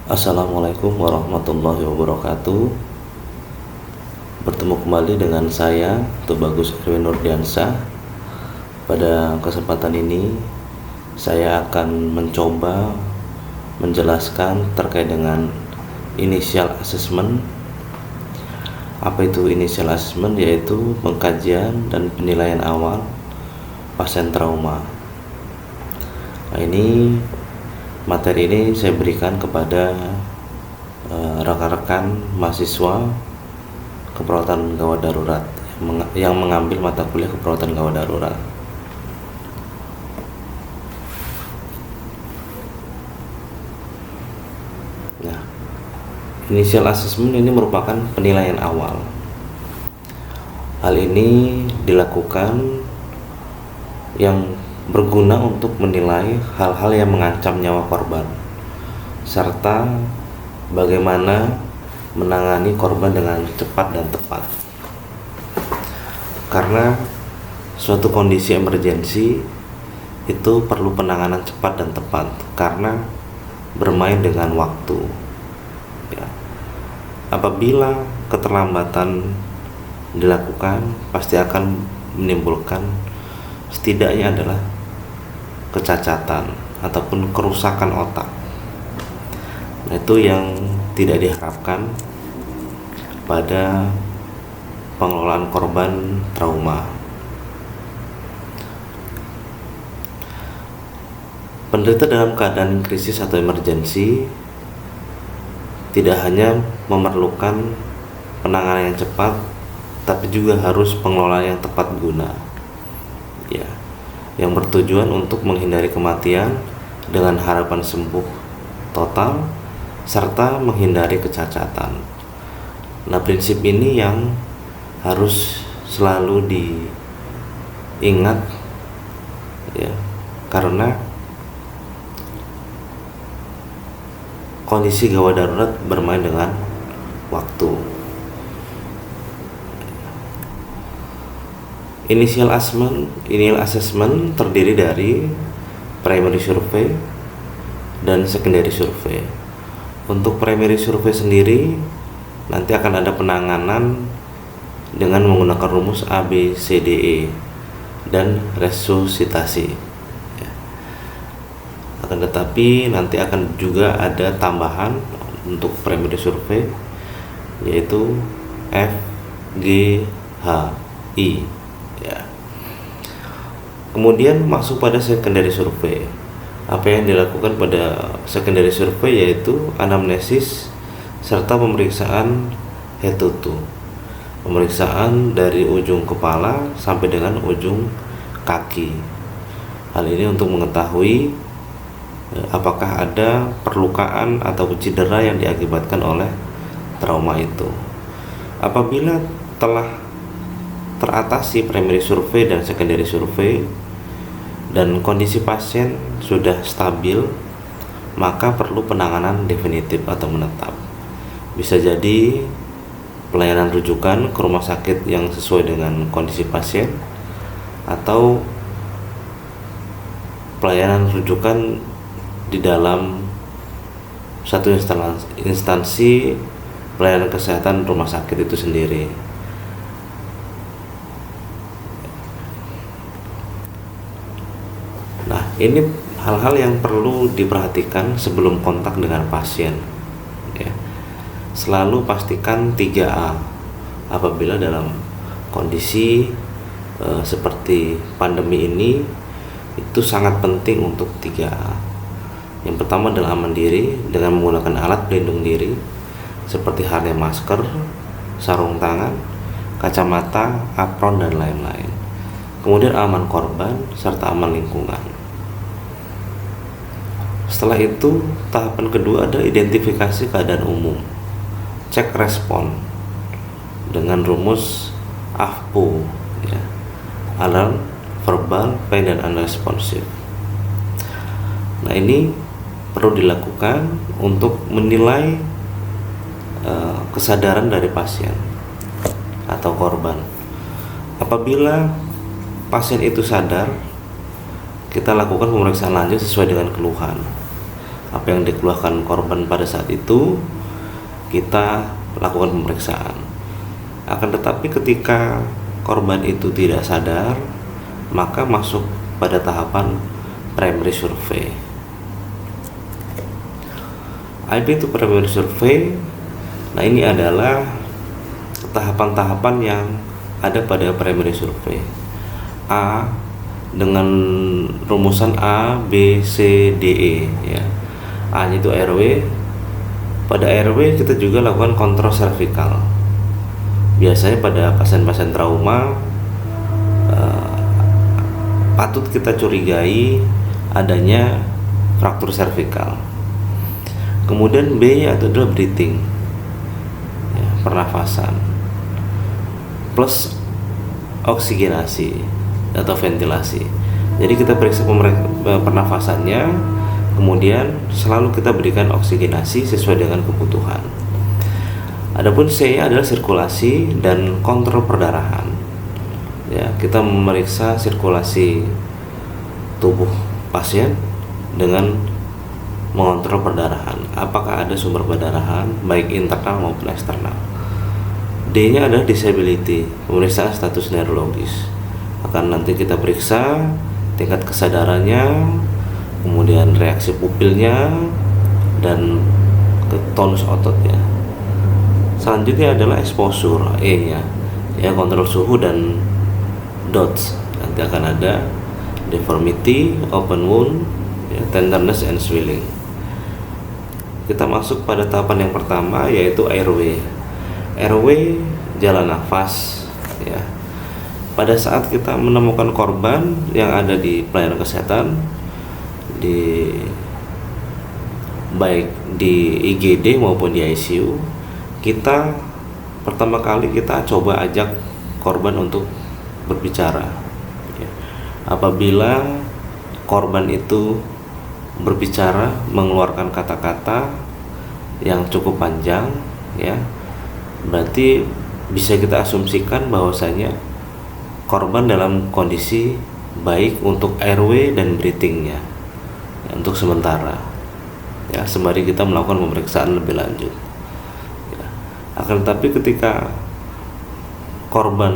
Assalamualaikum warahmatullahi wabarakatuh. Bertemu kembali dengan saya, Tubagus Erwin Nurdiansyah. Pada kesempatan ini saya akan mencoba menjelaskan terkait dengan initial assessment. Apa itu initial assessment? Yaitu pengkajian dan penilaian awal pasien trauma. Nah, materi ini saya berikan kepada rekan-rekan mahasiswa keperawatan gawat darurat yang mengambil mata kuliah keperawatan gawat darurat. Nah, initial assessment ini merupakan penilaian awal. Hal ini dilakukan yang berguna untuk menilai hal-hal yang mengancam nyawa korban serta bagaimana menangani korban dengan cepat dan tepat. Karena suatu kondisi emergensi itu perlu penanganan cepat dan tepat karena bermain dengan waktu. Ya. Apabila keterlambatan dilakukan, pasti akan menimbulkan setidaknya adalah kecacatan ataupun kerusakan otak. Nah, itu yang tidak diharapkan pada pengelolaan korban trauma. Penderita dalam keadaan krisis atau emergensi tidak hanya memerlukan penanganan yang cepat, tapi juga harus pengelolaan yang tepat guna, ya, yang bertujuan untuk menghindari kematian dengan harapan sembuh total serta menghindari kecacatan. Nah, prinsip ini yang harus selalu diingat, ya, karena kondisi gawat darurat bermain dengan waktu. Initial assessment terdiri dari primary survey dan secondary survey. Untuk primary survey sendiri nanti akan ada penanganan dengan menggunakan rumus ABCDE dan resusitasi. Akan tetapi nanti akan juga ada tambahan untuk primary survey, yaitu FGHI. Ya. Kemudian masuk pada secondary survey. Apa yang dilakukan pada secondary survey yaitu anamnesis serta pemeriksaan head to toe. Pemeriksaan dari ujung kepala sampai dengan ujung kaki. Hal ini untuk mengetahui apakah ada perlukaan atau cedera yang diakibatkan oleh trauma itu. Apabila telah teratasi primary survey dan secondary survey dan kondisi pasien sudah stabil, maka perlu penanganan definitif atau menetap. Bisa jadi pelayanan rujukan ke rumah sakit yang sesuai dengan kondisi pasien, atau pelayanan rujukan di dalam satu instansi pelayanan kesehatan rumah sakit itu sendiri. Nah, ini hal-hal yang perlu diperhatikan sebelum kontak dengan pasien, ya. Selalu pastikan 3A apabila dalam kondisi seperti pandemi ini. Itu sangat penting untuk 3A. Yang pertama adalah aman diri dengan menggunakan alat pelindung diri seperti halnya masker, sarung tangan, kacamata, apron, dan lain-lain. Kemudian aman korban serta aman lingkungan. Setelah itu, tahapan kedua ada identifikasi keadaan umum, cek respon dengan rumus AVPO, ya, alarm, verbal, pain, dan unresponsive. Nah, ini perlu dilakukan untuk menilai kesadaran dari pasien atau korban. Apabila pasien itu sadar, kita lakukan pemeriksaan lanjut sesuai dengan keluhan. apa yang dikeluhkan korban pada saat itu, kita lakukan pemeriksaan. Akan tetapi ketika korban itu tidak sadar, maka masuk pada tahapan primary survey. Apa itu primary survey? Nah, ini adalah tahapan-tahapan yang ada pada primary survey. A dengan rumusan A, B, C, D, E ya. A itu RW. Pada RW kita juga lakukan kontrol servikal. Biasanya pada pasien-pasien trauma patut kita curigai adanya fraktur servikal. Kemudian B itu adalah breathing ya, pernafasan plus oksigenasi atau ventilasi. Jadi kita periksa pernafasannya, kemudian selalu kita berikan oksigenasi sesuai dengan kebutuhan. Adapun C adalah sirkulasi dan kontrol perdarahan. Ya, kita memeriksa sirkulasi tubuh pasien dengan mengontrol perdarahan. Apakah ada sumber perdarahan baik internal maupun eksternal. D-nya adalah disability, pemeriksaan status neurologis. Akan nanti kita periksa tingkat kesadarannya, kemudian reaksi pupilnya, dan tonus ototnya. Selanjutnya adalah exposure, E-nya ya, kontrol suhu dan DOTS. Nanti akan ada deformity, open wound, ya, tenderness and swelling. Kita masuk pada tahapan yang pertama, yaitu airway. Airway jalan nafas ya. Pada saat kita menemukan korban yang ada di pelayanan kesehatan, baik di IGD maupun di ICU, kita pertama kali kita coba ajak korban untuk berbicara ya. Apabila korban itu berbicara mengeluarkan kata-kata yang cukup panjang ya, berarti bisa kita asumsikan bahwasanya korban dalam kondisi baik untuk airway dan breathingnya ya, untuk sementara ya, sembari kita melakukan pemeriksaan lebih lanjut ya. Akan tetapi ketika korban,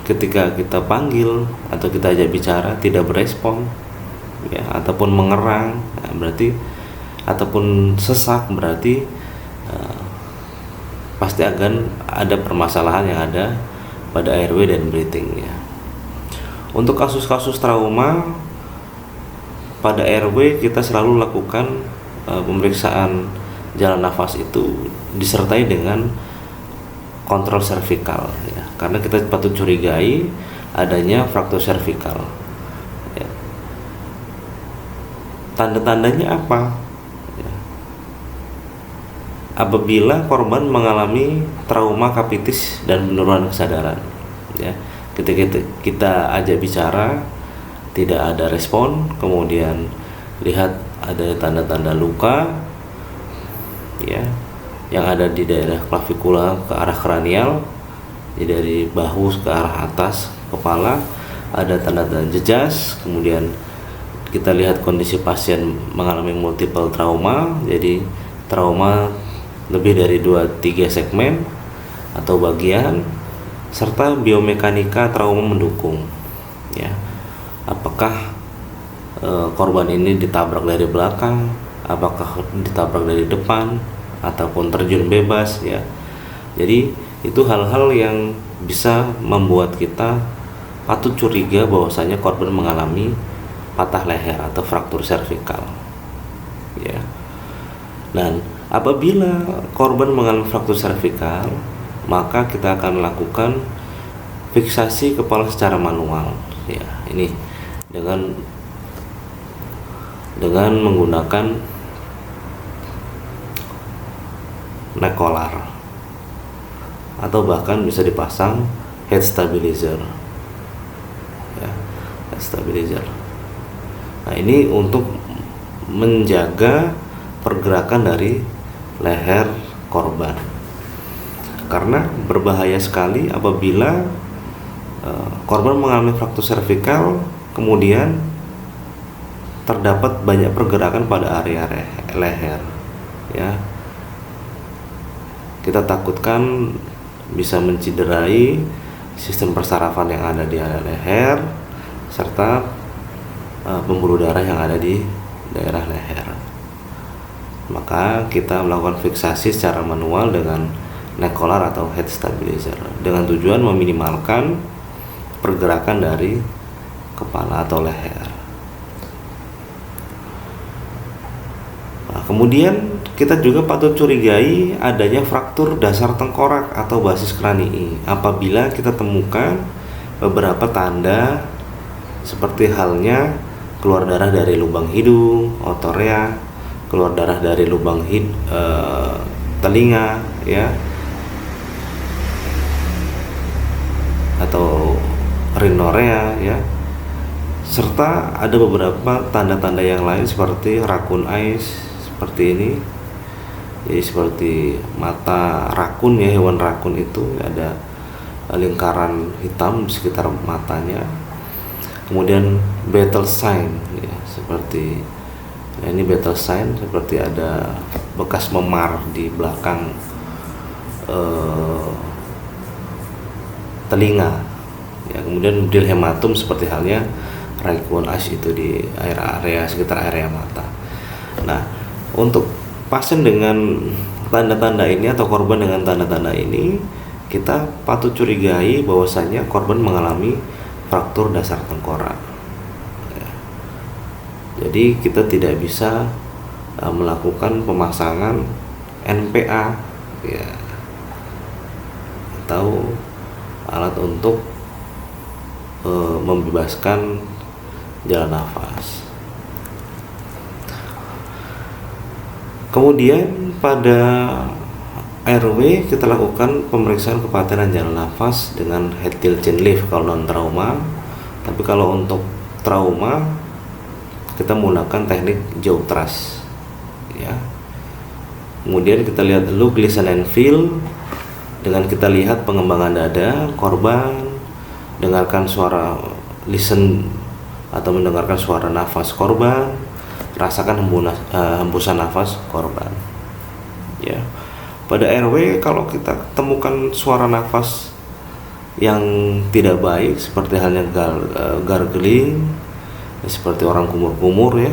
ketika kita panggil atau kita ajak bicara tidak berespon ya, ataupun mengerang ya, berarti ataupun sesak, berarti pasti akan ada permasalahan yang ada pada airway dan breathingnya. Untuk kasus-kasus trauma pada airway, kita selalu lakukan pemeriksaan jalan nafas itu disertai dengan kontrol servikal ya, karena kita patut curigai adanya fraktur servikal ya. Tanda-tandanya apa ya? Apabila korban mengalami trauma kapitis dan penurunan kesadaran ya, ketika kita ajak bicara tidak ada respon, kemudian lihat ada tanda-tanda luka ya, yang ada di daerah klavikula ke arah kranial, jadi dari bahu ke arah atas kepala ada tanda-tanda jejas. Kemudian kita lihat kondisi pasien mengalami multiple trauma, jadi trauma lebih dari 2-3 segmen atau bagian, serta biomekanika trauma mendukung ya. Apakah korban ini ditabrak dari belakang, apakah ditabrak dari depan, ataupun terjun bebas ya. Jadi itu hal-hal yang bisa membuat kita patut curiga bahwasanya korban mengalami patah leher atau fraktur servikal ya. Dan apabila korban mengalami fraktur servikal, maka kita akan melakukan fiksasi kepala secara manual ya. Ini dengan menggunakan neck collar atau bahkan bisa dipasang head stabilizer ya, head stabilizer. Nah, ini untuk menjaga pergerakan dari leher korban, karena berbahaya sekali apabila korban mengalami fraktur servikal kemudian terdapat banyak pergerakan pada area leher, ya. Kita takutkan bisa menciderai sistem persarafan yang ada di area leher serta pembuluh darah yang ada di daerah leher. Maka kita melakukan fiksasi secara manual dengan neck collar atau head stabilizer dengan tujuan meminimalkan pergerakan dari kepala atau leher. Nah, kemudian kita juga patut curigai adanya fraktur dasar tengkorak atau basis kranii apabila kita temukan beberapa tanda seperti halnya keluar darah dari lubang hidung, otorea, keluar darah dari lubang telinga, ya, atau rhinorea, ya, serta ada beberapa tanda-tanda yang lain seperti raccoon eyes seperti ini. Jadi seperti mata rakun, ya, hewan rakun itu ada lingkaran hitam di sekitar matanya. Kemudian battle sign, ya, seperti ini battle sign seperti ada bekas memar di belakang telinga, ya. Kemudian bidil hematum seperti halnya raccoon eyes itu di area sekitar area mata. Nah, untuk pasien dengan tanda-tanda ini atau korban dengan tanda-tanda ini, kita patut curigai bahwasanya korban mengalami fraktur dasar tengkorak. Ya. Jadi kita tidak bisa melakukan pemasangan NPA, ya, atau alat untuk membebaskan jalan nafas. Kemudian pada RW kita lakukan pemeriksaan kepatenan jalan nafas dengan head tilt chin lift kalau non trauma. Tapi kalau untuk trauma kita menggunakan teknik jaw thrust, ya. Kemudian kita lihat dulu listen and feel dengan kita lihat pengembangan dada korban, dengarkan suara listen atau mendengarkan suara nafas korban, rasakan hembusan nafas korban, ya. Pada RW kalau kita temukan suara nafas yang tidak baik seperti halnya gargling, seperti orang kumur-kumur, ya,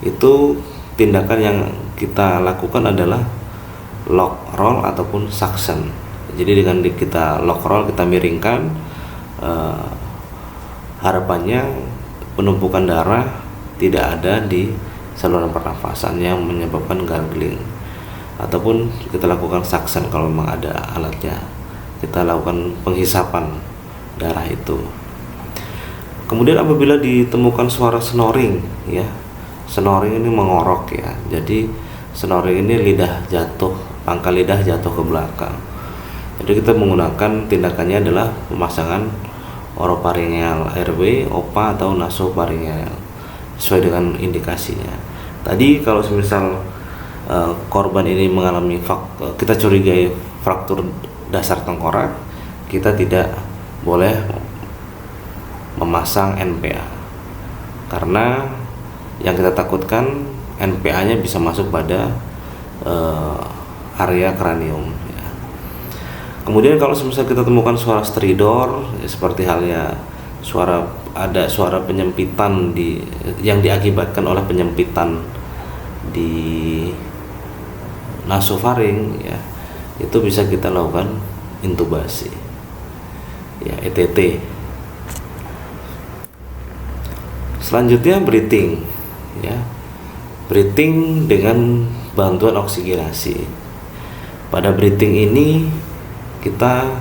itu tindakan yang kita lakukan adalah lock roll ataupun suction. Jadi dengan kita lock roll, kita miringkan, harapannya penumpukan darah tidak ada di saluran pernafasan yang menyebabkan gargling. Ataupun kita lakukan suction kalau memang ada alatnya, kita lakukan penghisapan darah itu. Kemudian apabila ditemukan suara snoring, ya, snoring ini mengorok, ya, jadi snoring ini lidah jatuh, pangkal lidah jatuh ke belakang. Jadi kita menggunakan tindakannya adalah pemasangan orofaringeal RW, OPA atau nasofaringeal sesuai dengan indikasinya. Tadi kalau semisal korban ini mengalami kita curigai fraktur dasar tengkorak, kita tidak boleh memasang NPA karena yang kita takutkan NPA-nya bisa masuk pada area kranium, ya. Kemudian kalau semisal kita temukan suara stridor, ya, seperti halnya ada suara penyempitan yang diakibatkan oleh penyempitan di nasofaring, ya, itu bisa kita lakukan intubasi, ya, ETT. Selanjutnya breathing, ya, breathing dengan bantuan oksigenasi. Pada breathing ini kita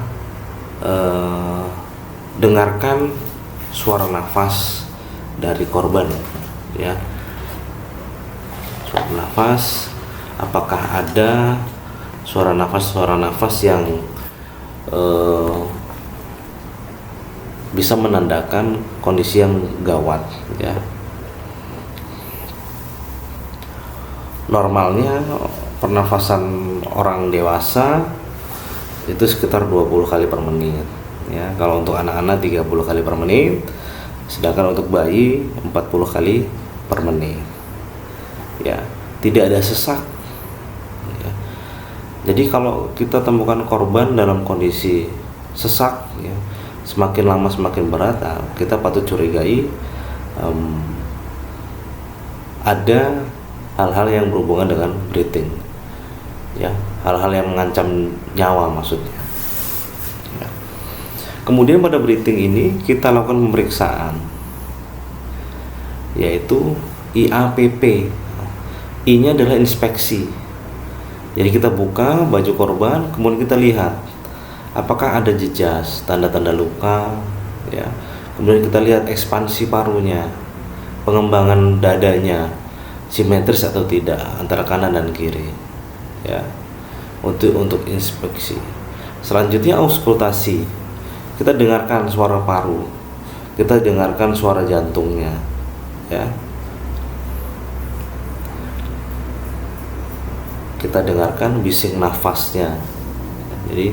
dengarkan suara nafas dari korban, ya, suara nafas. Apakah ada suara nafas yang bisa menandakan kondisi yang gawat, ya. Normalnya pernafasan orang dewasa itu sekitar 20 kali per menit, ya. Kalau untuk anak-anak 30 kali per menit, sedangkan untuk bayi 40 kali per menit. Ya, tidak ada sesak. Ya. Jadi kalau kita temukan korban dalam kondisi sesak, ya, semakin lama semakin berat, kita patut curigai ada hal-hal yang berhubungan dengan breathing, ya, hal-hal yang mengancam nyawa maksudnya. Ya. Kemudian pada breathing ini kita lakukan pemeriksaan, yaitu IAPP. I-nya adalah inspeksi. Jadi kita buka baju korban, kemudian kita lihat apakah ada jejas, tanda-tanda luka, ya. Kemudian kita lihat ekspansi parunya, pengembangan dadanya simetris atau tidak antara kanan dan kiri, ya, untuk inspeksi. Selanjutnya auskultasi. Kita dengarkan suara paru, kita dengarkan suara jantungnya, ya. Kita dengarkan bising nafasnya. Jadi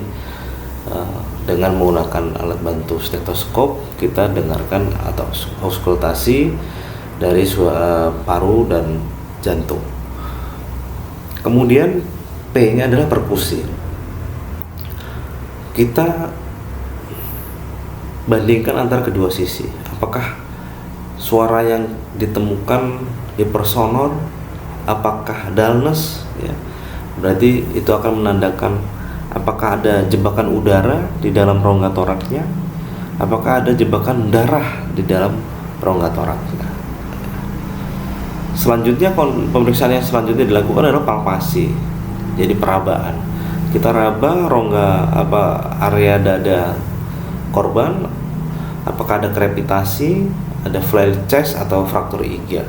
dengan menggunakan alat bantu stetoskop kita dengarkan atau auskultasi dari suara paru dan jantung. Kemudian P-nya adalah perkusi. Kita bandingkan antara kedua sisi. Apakah suara yang ditemukan hipersonor, apakah dullness, ya. Berarti itu akan menandakan apakah ada jebakan udara di dalam rongga toraksnya, apakah ada jebakan darah di dalam rongga toraksnya. Selanjutnya pemeriksaan yang selanjutnya dilakukan adalah palpasi. Jadi perabaan. Kita raba rongga area dada korban, apakah ada krepitasi, ada flail chest atau fraktur iga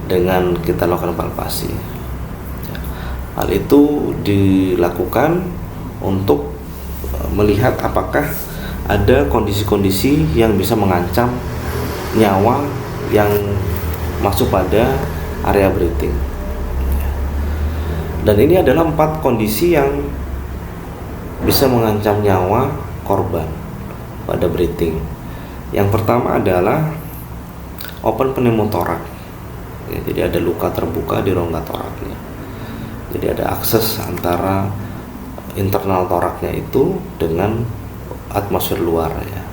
dengan kita lakukan palpasi. Hal itu dilakukan untuk melihat apakah ada kondisi-kondisi yang bisa mengancam nyawa yang masuk pada area breathing. Dan ini adalah 4 kondisi yang bisa mengancam nyawa korban pada breathing. Yang pertama adalah open pneumotoraks. Ya, jadi ada luka terbuka di rongga toraksnya. Jadi ada akses antara internal toraknya itu dengan atmosfer luar, ya.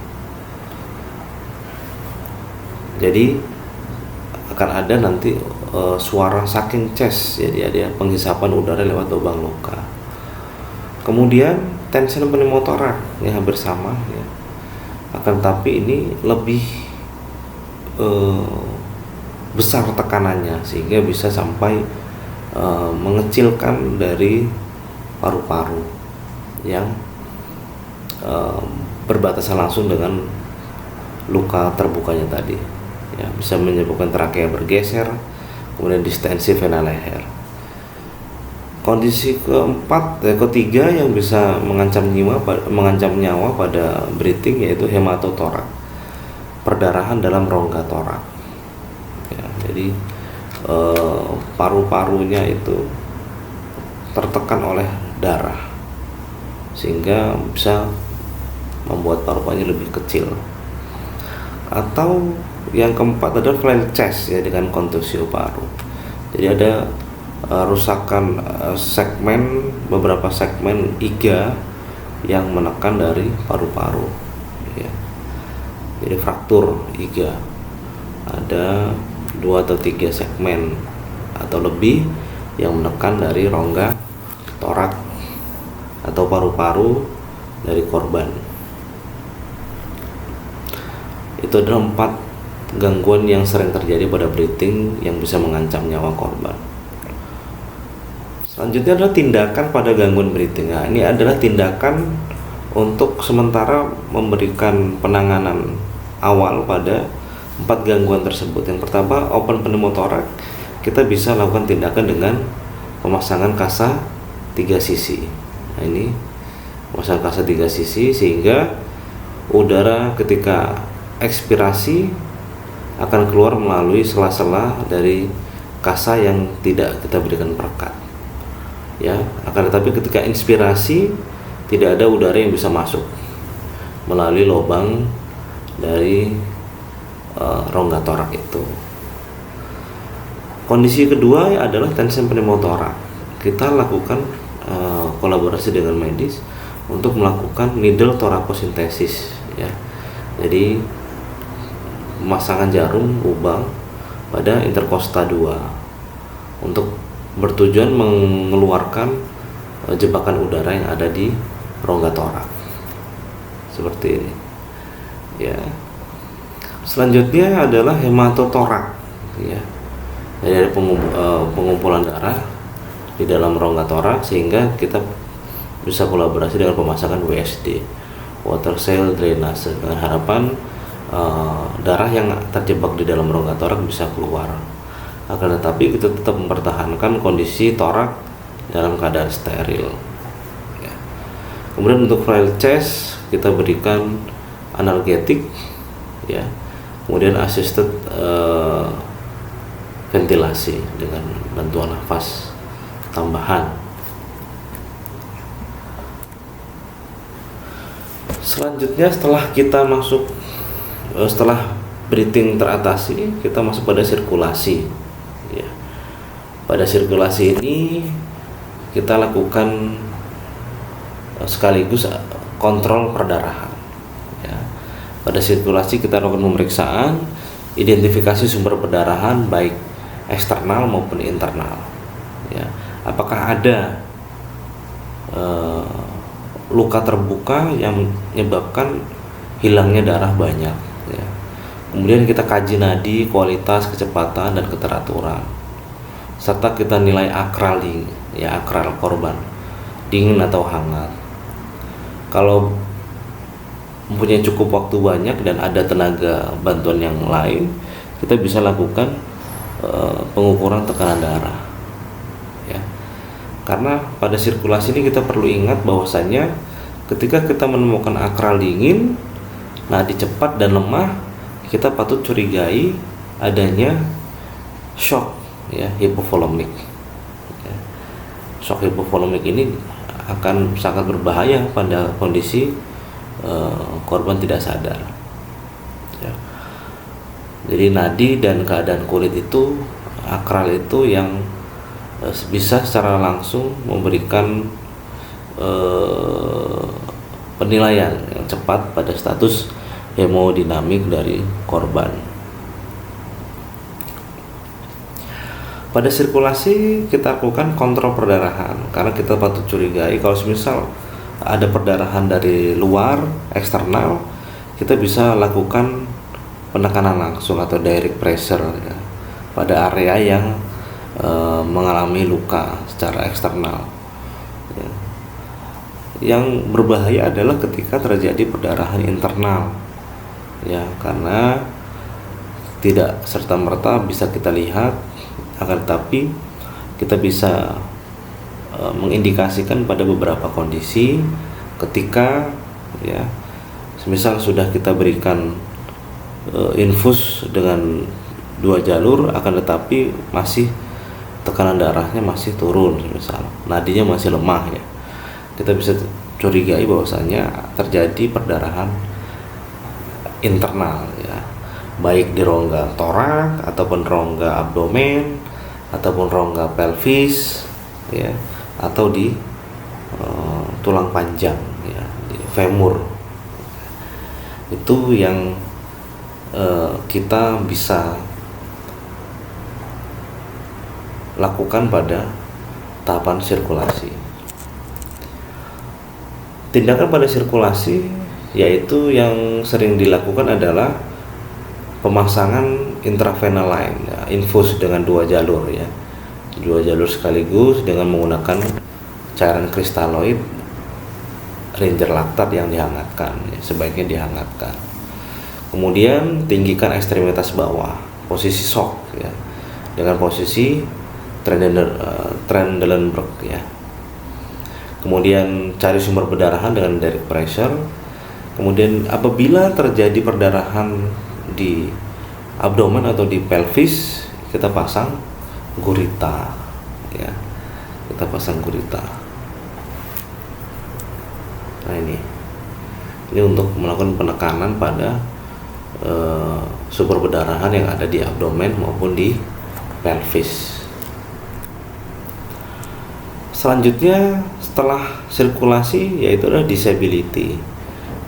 Jadi akan ada nanti suara sucking chest, jadi ada penghisapan udara lewat lubang luka. Kemudian tension pneumotoraks, ya, hampir sama, ya. Akan tapi ini lebih besar tekanannya sehingga bisa sampai mengecilkan dari paru-paru yang berbatasan langsung dengan luka terbukanya tadi, ya, bisa menyebabkan trakea bergeser, kemudian distensi vena leher. Kondisi ketiga yang bisa mengancam nyawa pada breathing yaitu hematotoraks, perdarahan dalam rongga toraks, ya. Jadi paru-parunya itu tertekan oleh darah sehingga bisa membuat paru-parunya lebih kecil. Atau yang keempat adalah flail chest, ya, dengan kontusio paru. Jadi ada rusakan beberapa segmen iga yang menekan dari paru-paru, ya. Jadi fraktur iga ada 2 atau 3 segmen atau lebih yang menekan dari rongga torak atau paru-paru dari korban. Itu adalah 4 gangguan yang sering terjadi pada breathing yang bisa mengancam nyawa korban. Selanjutnya adalah tindakan pada gangguan breathing. Nah, ini adalah tindakan untuk sementara memberikan penanganan awal pada 4 gangguan tersebut. Yang pertama, open pneumotoraks. Kita bisa lakukan tindakan dengan pemasangan kasa 3 sisi. Nah, ini pemasangan kasa 3 sisi sehingga udara ketika ekspirasi akan keluar melalui sela-sela dari kasa yang tidak kita berikan perekat, ya. Akan tetapi ketika inspirasi tidak ada udara yang bisa masuk melalui lubang dari rongga torak itu. Kondisi kedua adalah tension pneumotorak. Kita lakukan kolaborasi dengan medis untuk melakukan needle thoracocentesis ya. Jadi pemasangan jarum lubang pada interkosta 2 untuk bertujuan mengeluarkan jebakan udara yang ada di rongga torak. Seperti ini. Ya. Selanjutnya adalah hematotorak ya. Jadi ada pengumpulan darah di dalam rongga torak sehingga kita bisa kolaborasi dengan pemasangan WSD, water cell drainase, dengan harapan darah yang terjebak di dalam rongga torak bisa keluar. Akan tetapi kita tetap mempertahankan kondisi torak dalam keadaan steril ya. Kemudian untuk frail chest kita berikan analgetik ya, kemudian assisted ventilasi dengan bantuan nafas tambahan. Selanjutnya setelah breathing teratasi, kita masuk pada sirkulasi ya. Pada sirkulasi ini kita lakukan sekaligus kontrol perdarahan ya. Pada sirkulasi kita lakukan pemeriksaan identifikasi sumber perdarahan baik eksternal maupun internal ya. Apakah ada luka terbuka yang menyebabkan hilangnya darah banyak ya. Kemudian kita kaji nadi, kualitas, kecepatan, dan keteraturan, serta kita nilai akral korban dingin atau hangat. Kalau mempunyai cukup waktu banyak dan ada tenaga bantuan yang lain, kita bisa lakukan pengukuran tekanan darah ya. Karena pada sirkulasi ini kita perlu ingat bahwasanya ketika kita menemukan akral dingin, nadi cepat dan lemah, kita patut curigai adanya shock ya, hipovolemik ya. Shock hipovolemik ini akan sangat berbahaya pada kondisi korban tidak sadar ya. Jadi nadi dan keadaan kulit itu, akral itu yang bisa secara langsung memberikan penilaian yang cepat pada status hemodinamik dari korban. Pada sirkulasi kita lakukan kontrol perdarahan karena kita patut curigai kalau misal ada perdarahan dari luar eksternal, kita bisa lakukan penekanan langsung atau direct pressure ya, pada area yang mengalami luka secara eksternal ya. Yang berbahaya adalah ketika terjadi perdarahan internal ya, karena tidak serta-merta bisa kita lihat, akan tetapi kita bisa mengindikasikan pada beberapa kondisi ketika ya, semisal sudah kita berikan infus dengan 2 jalur, akan tetapi masih tekanan darahnya masih turun, misal nadinya masih lemah ya, kita bisa curigai bahwasanya terjadi perdarahan internal ya, baik di rongga torak ataupun rongga abdomen ataupun rongga pelvis ya, atau di tulang panjang ya, di femur. Itu yang kita bisa lakukan pada tahapan sirkulasi. Tindakan pada sirkulasi yaitu yang sering dilakukan adalah pemasangan intravenal line ya, infus dengan 2 jalur ya, 2 jalur sekaligus dengan menggunakan cairan kristaloid Ranger laktat yang dihangatkan ya, sebaiknya dihangatkan. Kemudian tinggikan ekstremitas bawah, posisi shock ya, dengan posisi Trendelenburg ya. Kemudian cari sumber perdarahan dengan direct pressure. Kemudian apabila terjadi perdarahan di abdomen atau di pelvis, kita pasang gurita ya, kita pasang gurita. Nah ini untuk melakukan penekanan pada sumber perdarahan yang ada di abdomen maupun di pelvis. Selanjutnya setelah sirkulasi yaitu adalah disability.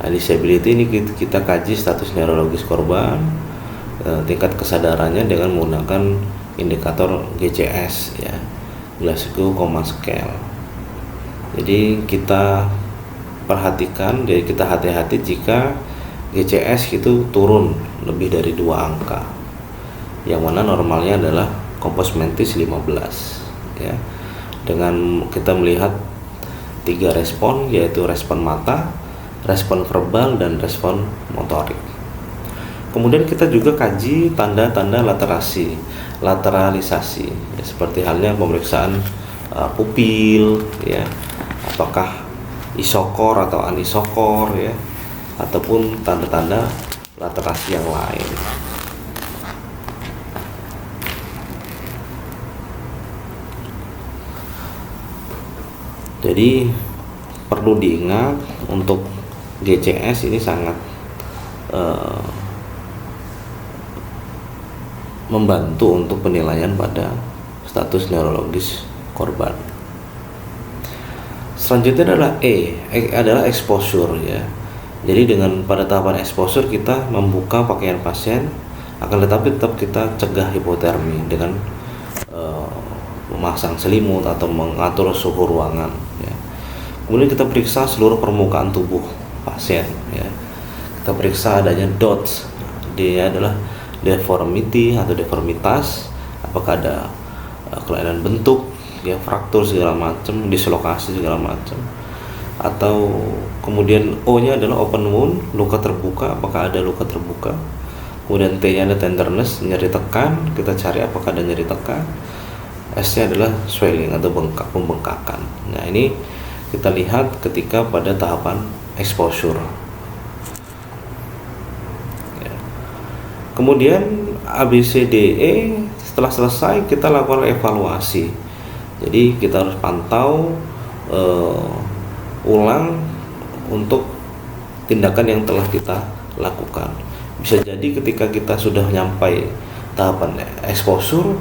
Nah, disability ini kita kaji status neurologis korban, tingkat kesadarannya dengan menggunakan indikator GCS ya, Glasgow Coma Scale. Jadi kita perhatikan, jadi kita hati-hati jika GCS itu turun lebih dari 2 angka, yang mana normalnya adalah Compos Mentis 15 ya. Dengan kita melihat 3 respon, yaitu respon mata, respon verbal, dan respon motorik. Kemudian kita juga kaji tanda-tanda lateralisasi ya, seperti halnya pemeriksaan pupil ya, apakah isokor atau anisokor ya, ataupun tanda-tanda laterasi yang lain. Jadi perlu diingat untuk GCS ini sangat membantu untuk penilaian pada status neurologis korban. Selanjutnya adalah exposure ya. Jadi dengan pada tahapan exposure kita membuka pakaian pasien, akan tetapi tetap kita cegah hipotermi dengan memasang selimut atau mengatur suhu ruangan ya. Kemudian kita periksa seluruh permukaan tubuh pasien ya. Kita periksa adanya dots, dia adalah deformity atau deformitas, apakah ada kelainan bentuk ya, fraktur segala macam, dislokasi segala macam, atau kemudian O nya adalah open wound, luka terbuka, apakah ada luka terbuka. Kemudian T nya ada tenderness, nyeri tekan, kita cari apakah ada nyeri tekan. S nya adalah swelling atau pembengkakan. Nah, ini kita lihat ketika pada tahapan exposure ya. Kemudian ABCDE setelah selesai kita lakukan evaluasi. Jadi kita harus pantau ulang untuk tindakan yang telah kita lakukan. Bisa jadi ketika kita sudah nyampai tahapan exposure,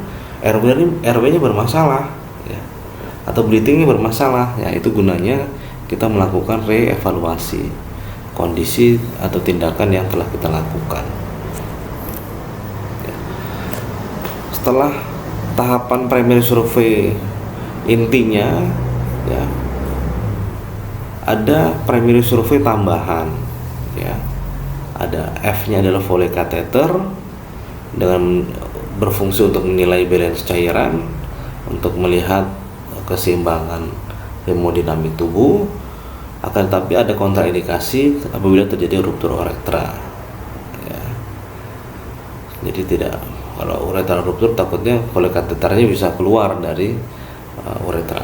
RW-nya bermasalah ya, atau bleedingnya bermasalah ya, itu gunanya kita melakukan reevaluasi kondisi atau tindakan yang telah kita lakukan ya. Setelah tahapan primary survey intinya ya, ada primary survey tambahan ya. Ada F nya adalah Foley catheter dengan berfungsi untuk menilai balance cairan, untuk melihat keseimbangan hemodinamik tubuh. Akan tetapi ada kontraindikasi apabila terjadi ruptur uretra ya. Jadi tidak, kalau uretra ruptur takutnya Foley catheternya bisa keluar dari uretra.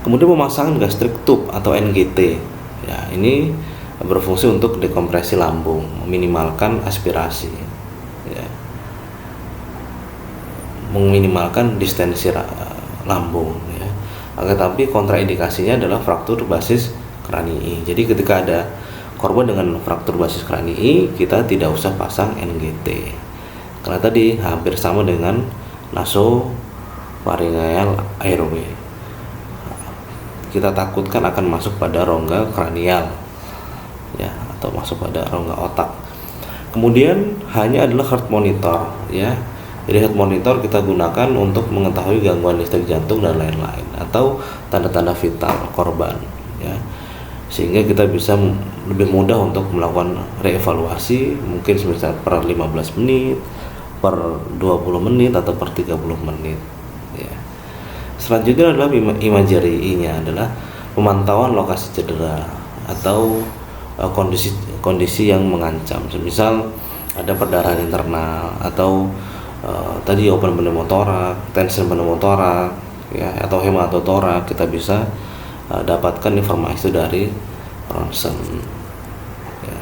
Kemudian pemasangan gastric tube atau NGT ya, ini berfungsi untuk dekompresi lambung, meminimalkan aspirasi ya, meminimalkan distensi lambung ya. Tetapi kontraindikasinya adalah fraktur basis kranii. Jadi ketika ada korban dengan fraktur basis kranii, kita tidak usah pasang NGT karena tadi hampir sama dengan nasopharyngeal airway. Kita takutkan akan masuk pada rongga kranial ya, atau masuk pada rongga otak. Kemudian hanya adalah heart monitor ya. Jadi heart monitor kita gunakan untuk mengetahui gangguan listrik jantung dan lain-lain, atau tanda-tanda vital korban ya, sehingga kita bisa lebih mudah untuk melakukan reevaluasi, mungkin semisal per 15 menit, per 20 menit, atau per 30 menit ya. Selanjutnya adalah imagery-nya adalah pemantauan lokasi cedera atau kondisi yang mengancam, semisal ada perdarahan internal, atau tadi open pneumotorak, tension pneumotorak ya, atau hematotorak, kita bisa dapatkan informasi itu dari ronsen ya.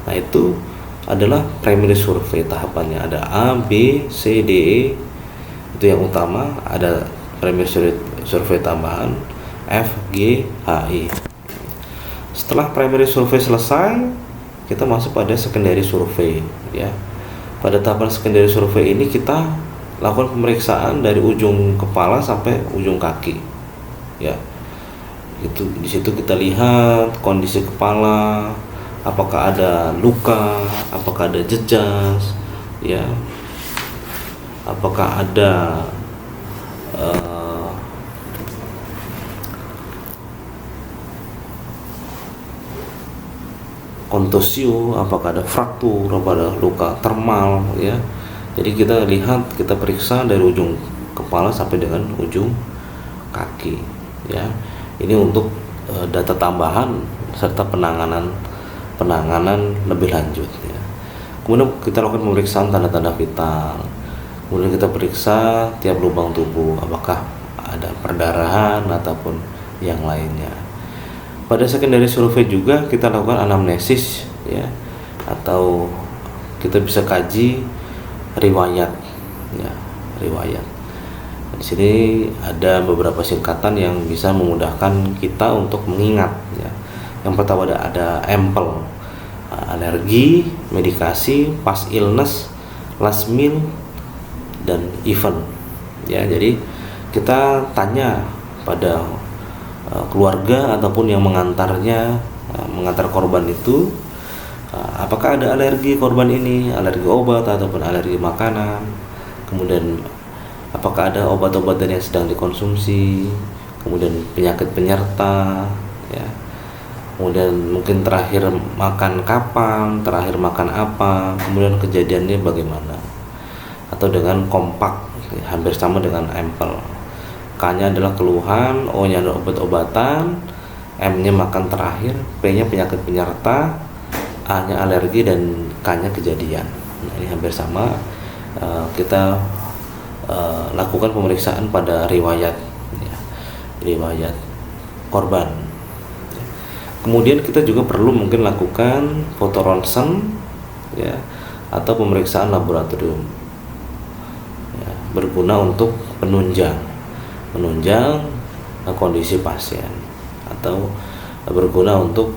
Nah, itu adalah primary survey tahapannya, ada A, B, C, D, E itu yang utama, ada primary survey tambahan F, G, H, I. Setelah primary survey selesai, kita masuk pada secondary survey ya. Pada tahapan secondary survey ini kita lakukan pemeriksaan dari ujung kepala sampai ujung kaki. Ya, itu di situ kita lihat kondisi kepala, apakah ada luka, apakah ada jejas, ya, apakah ada kontusio, apakah ada fraktur, apakah ada luka termal, ya. Jadi kita lihat, kita periksa dari ujung kepala sampai dengan ujung kaki, ya. Ini untuk data tambahan serta penanganan lebih lanjut, ya. Kemudian kita lakukan pemeriksaan tanda-tanda vital. Kemudian kita periksa tiap lubang tubuh, apakah ada perdarahan ataupun yang lainnya. Pada secondary survey juga kita lakukan anamnesis, ya, atau kita bisa kaji riwayat, ya, riwayat. Di sini ada beberapa singkatan yang bisa memudahkan kita untuk mengingat, ya. Yang pertama ada EMPEL, alergi, medikasi, past illness, last meal, dan event, ya. Jadi kita tanya pada keluarga ataupun yang mengantar korban itu, apakah ada alergi korban ini, alergi obat ataupun alergi makanan, kemudian apakah ada obat-obatan yang sedang dikonsumsi, kemudian penyakit penyerta, ya, kemudian mungkin terakhir makan kapan, terakhir makan apa, kemudian kejadiannya bagaimana, atau dengan kompak, ya, hampir sama dengan EMPEL. K-nya adalah keluhan, O-nya adalah obat-obatan, M-nya makan terakhir, P-nya penyakit penyerta, A-nya alergi, dan K-nya kejadian. Nah, ini hampir sama. Kita lakukan pemeriksaan pada riwayat, ya, riwayat korban. Kemudian kita juga perlu mungkin lakukan foto ronsen, ya, atau pemeriksaan laboratorium, ya, berguna untuk penunjang kondisi pasien, atau berguna untuk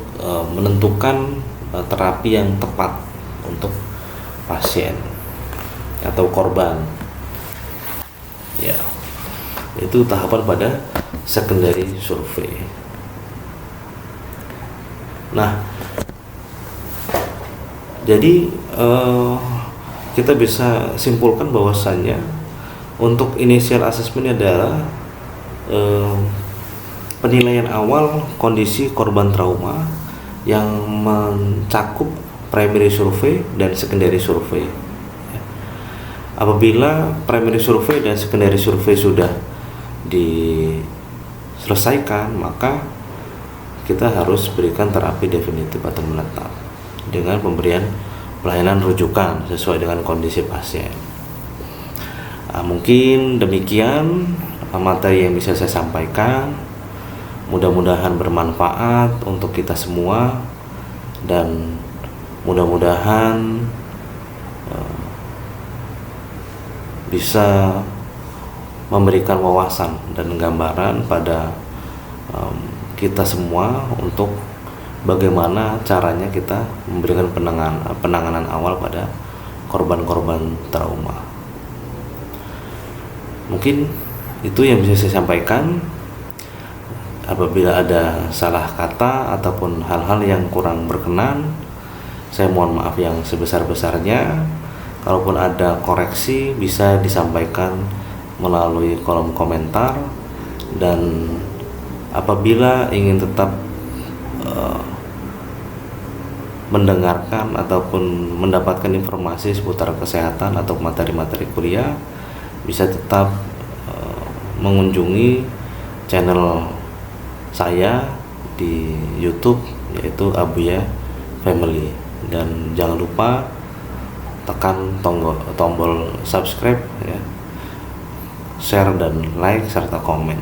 menentukan terapi yang tepat untuk pasien atau korban, ya. Itu tahapan pada secondary survey. Nah, jadi kita bisa simpulkan bahwasannya untuk initial assessment adalah penilaian awal kondisi korban trauma yang mencakup primary survey dan secondary survey. Apabila primary survey dan secondary survey sudah diselesaikan, maka kita harus berikan terapi definitif atau menetap dengan pemberian pelayanan rujukan sesuai dengan kondisi pasien. Mungkin demikian materi yang bisa saya sampaikan. Mudah-mudahan bermanfaat untuk kita semua, dan mudah-mudahan bisa memberikan wawasan dan gambaran pada kita semua untuk bagaimana caranya kita memberikan penanganan awal pada korban-korban trauma. Mungkin itu yang bisa saya sampaikan. Apabila ada salah kata ataupun hal-hal yang kurang berkenan, saya mohon maaf yang sebesar-besarnya. Kalaupun ada koreksi, bisa disampaikan melalui kolom komentar. Dan apabila ingin tetap mendengarkan ataupun mendapatkan informasi seputar kesehatan atau materi-materi kuliah, bisa tetap mengunjungi channel saya di YouTube, yaitu Abuya Family, dan jangan lupa tekan tombol subscribe, ya, share dan like serta komen.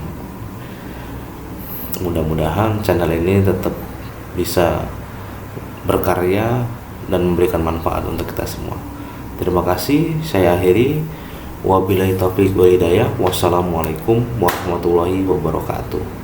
Mudah-mudahan channel ini tetap bisa berkarya dan memberikan manfaat untuk kita semua. Terima kasih, saya akhiri. Wabillahi taufiq wal hidayah. Wassalamualaikum warahmatullahi wabarakatuh.